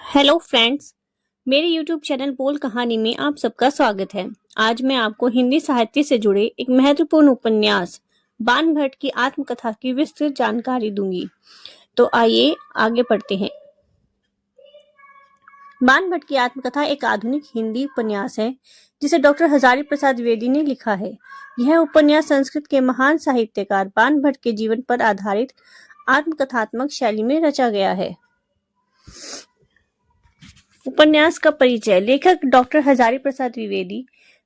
Hello friends, मेरे YouTube channel बोल कहानी में आप सबका स्वागत है। आज मैं आपको हिंदी साहित्य से जुड़े एक महत्वपूर्ण उपन्यास बाणभट्ट की आत्मकथा की विस्तृत जानकारी दूंगी। तो आइए आगे पढ़ते हैं। बाणभट्ट की आत्मकथा एक आधुनिक हिंदी उपन्यास है जिसे डॉक्टर हजारी प्रसाद द्विवेदी ने लिखा है। यह उपन्यास संस्कृत के महान साहित्यकार बाणभट्ट के जीवन पर आधारित आत्मकथात्मक शैली में रचा गया है। उपन्यास का परिचय। लेखक डॉक्टर हजारी प्रसाद द्विवेदी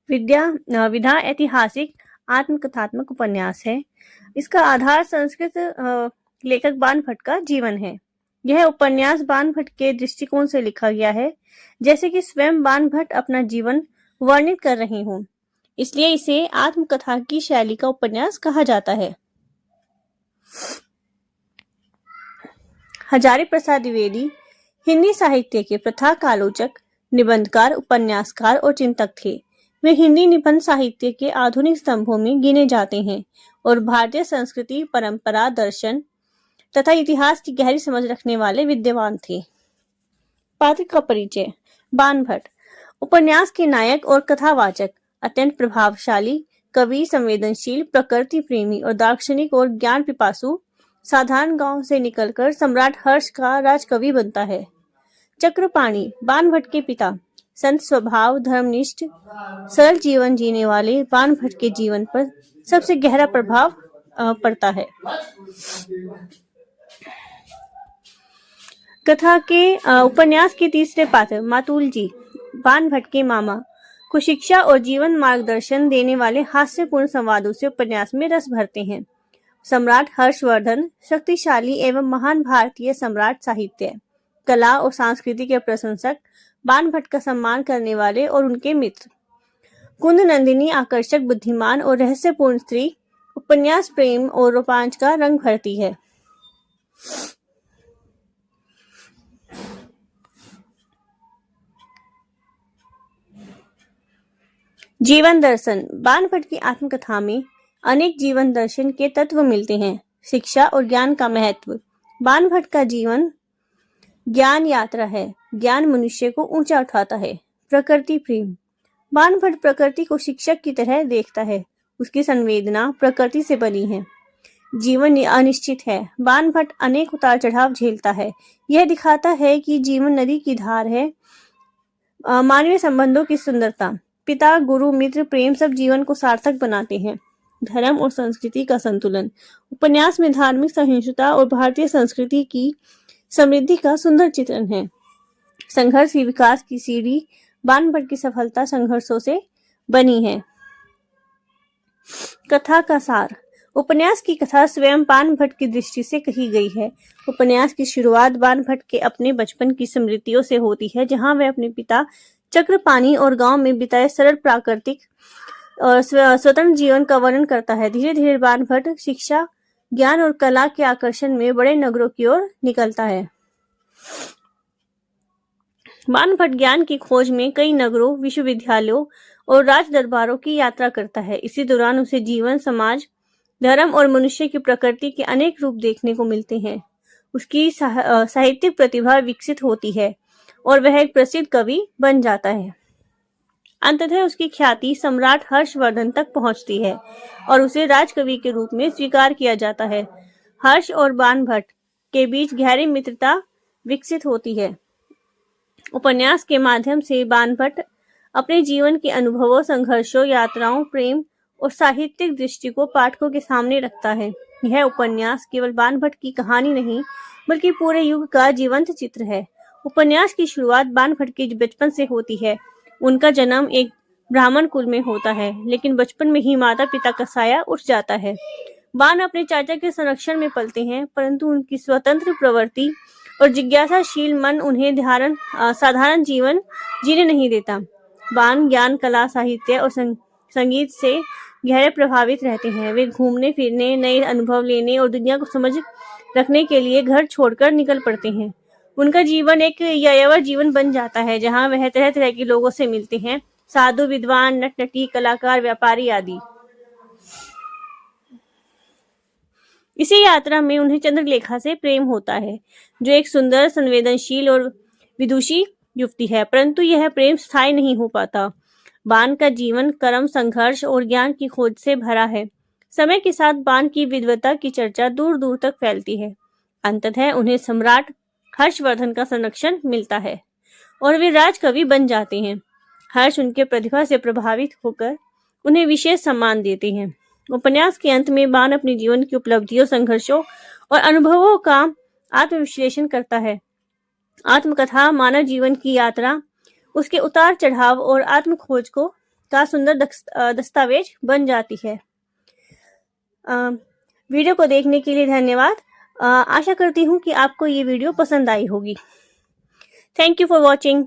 विधा ऐतिहासिक आत्मकथात्मक उपन्यास है। इसका आधार संस्कृत लेखक बाणभट्ट का जीवन है। यह उपन्यास बाणभट्ट के दृष्टिकोण से लिखा गया है, जैसे कि स्वयं बाणभट्ट अपना जीवन वर्णित कर रहे हों, इसलिए इसे आत्मकथा की शैली का उपन्यास कहा जाता है। हजारी प्रसाद द्विवेदी हिंदी साहित्य के प्रथाक आलोचक, निबंधकार, उपन्यासकार और चिंतक थे। वे हिंदी निबंध साहित्य के आधुनिक स्तंभों में गिने जाते हैं और भारतीय संस्कृति, परंपरा, दर्शन तथा इतिहास की गहरी समझ रखने वाले विद्वान थे। पात्र का परिचय। बाणभट्ट उपन्यास के नायक और कथावाचक, अत्यंत प्रभावशाली कवि, संवेदनशील, प्रकृति प्रेमी और दार्शनिक और ज्ञान पिपासु, साधारण गांव से निकलकर सम्राट हर्ष का राजकवि बनता है। चक्रपाणि बाणभट्ट के पिता। संत स्वभाव, धर्मनिष्ठ, सरल जीवन जीने वाले बाणभट्ट के जीवन पर सबसे गहरा प्रभाव पड़ता है। कथा के उपन्यास के तीसरे पात्र मातुल जी बाणभट्ट के मामा को शिक्षा और जीवन मार्गदर्शन देने वाले हास्यपूर्ण संवादों से उपन्यास में रस भरते हैं। सम्राट हर्षवर्धन शक्तिशाली एवं महान भारतीय सम्राट, साहित्य, कला और संस्कृति के प्रशंसक, बाणभट्ट का सम्मान करने वाले और उनके मित्र। कुंद नंदिनी आकर्षक, बुद्धिमान और रहस्यपूर्ण स्त्री। उपन्यास प्रेम और रोमांच का रंग भरती है। जीवन दर्शन। बाणभट्ट की आत्मकथा में अनेक जीवन दर्शन के तत्व मिलते हैं। शिक्षा और ज्ञान का महत्व। बाणभट्ट का जीवन ज्ञान यात्रा है। ज्ञान मनुष्य को ऊंचा उठाता है। प्रकृति प्रेम। बाणभट्ट प्रकृति को शिक्षक की तरह देखता है। उसकी संवेदना प्रकृति से बनी है। जीवन अनिश्चित है। बाणभट्ट अनेक उतार चढ़ाव झेलता है। यह दिखाता है कि जीवन नदी की धार है। मानवीय संबंधों की सुंदरता। पिता, गुरु, मित्र, प्रेम सब जीवन को सार्थक बनाते हैं। धर्म और संस्कृति का संतुलन। उपन्यास में धार्मिक सहिष्णुता और भारतीय संस्कृति की समृद्धि का सुंदर चित्रण है। संघर्ष ही विकास की सीढ़ी। बाणभट्ट की सफलता संघर्षों से बनी है। कथा का सार। उपन्यास की कथा स्वयं बाणभट्ट की दृष्टि से कही गई है। उपन्यास की शुरुआत बाणभट्ट के अपने बचपन की स्मृतियों से होती है, जहां वह अपने पिता चक्रपाणि और गांव में बिताए सरल, प्राकृतिक और स्वतंत्र जीवन का वर्णन करता है। धीरे धीरे बाणभट्ट शिक्षा, ज्ञान और कला के आकर्षण में बड़े नगरों की ओर निकलता है। बाणभट्ट ज्ञान की खोज में कई नगरों, विश्वविद्यालयों और राज दरबारों की यात्रा करता है। इसी दौरान उसे जीवन, समाज, धर्म और मनुष्य की प्रकृति के अनेक रूप देखने को मिलते हैं। उसकी साहित्यिक प्रतिभा विकसित होती है और वह एक प्रसिद्ध कवि बन जाता है। अंततः उसकी ख्याति सम्राट हर्षवर्धन तक पहुंचती है और उसे राजकवि के रूप में स्वीकार किया जाता है। हर्ष और बाणभट्ट के बीच गहरी मित्रता विकसित होती है। उपन्यास के माध्यम से बाणभट्ट अपने जीवन के अनुभवों, संघर्षों, यात्राओं, प्रेम और साहित्यिक दृष्टि को पाठकों के सामने रखता है। यह उपन्यास केवल बाणभट्ट की कहानी नहीं, बल्कि पूरे युग का जीवंत चित्र है। उपन्यास की शुरुआत बाणभट्ट के बचपन से होती है। उनका जन्म एक ब्राह्मण कुल में होता है, लेकिन बचपन में ही माता पिता का साया उठ जाता है। बाण अपने चाचा के संरक्षण में पलते हैं, परंतु उनकी स्वतंत्र प्रवृत्ति और जिज्ञासाशील मन उन्हें साधारण जीवन जीने नहीं देता। बाण ज्ञान, कला, साहित्य और संगीत से गहरे प्रभावित रहते हैं। वे घूमने फिरने, नए अनुभव लेने और दुनिया को समझ रखने के लिए घर छोड़कर निकल पड़ते हैं। उनका जीवन एक यायावर जीवन बन जाता है, जहां वह तरह तरह के लोगों से मिलते हैं, साधु, विद्वान, नट नटी, कलाकार, व्यापारी आदि। इसी यात्रा में उन्हें चंद्रलेखा से प्रेम होता है, जो एक सुंदर, संवेदनशील और विदुषी युक्ति है, परंतु यह प्रेम स्थायी नहीं हो पाता। बान का जीवन कर्म, संघर्ष और ज्ञान की खोज से भरा है। समय के साथ बान की विद्वता की चर्चा दूर दूर तक फैलती है। अंततः उन्हें सम्राट हर्षवर्धन का संरक्षण मिलता है और वे राजकवि बन जाते हैं। हर्ष उनके प्रतिभा से प्रभावित होकर उन्हें विशेष सम्मान देते हैं। उपन्यास के अंत में बान अपने जीवन की उपलब्धियों, संघर्षों और अनुभवों का आत्मविश्लेषण करता है। आत्मकथा मानव जीवन की यात्रा, उसके उतार चढ़ाव और आत्म खोज को का सुंदर दस्तावेज बन जाती है। वीडियो को देखने के लिए धन्यवाद। आशा करती हूँ कि आपको ये वीडियो पसंद आई होगी। Thank you for watching.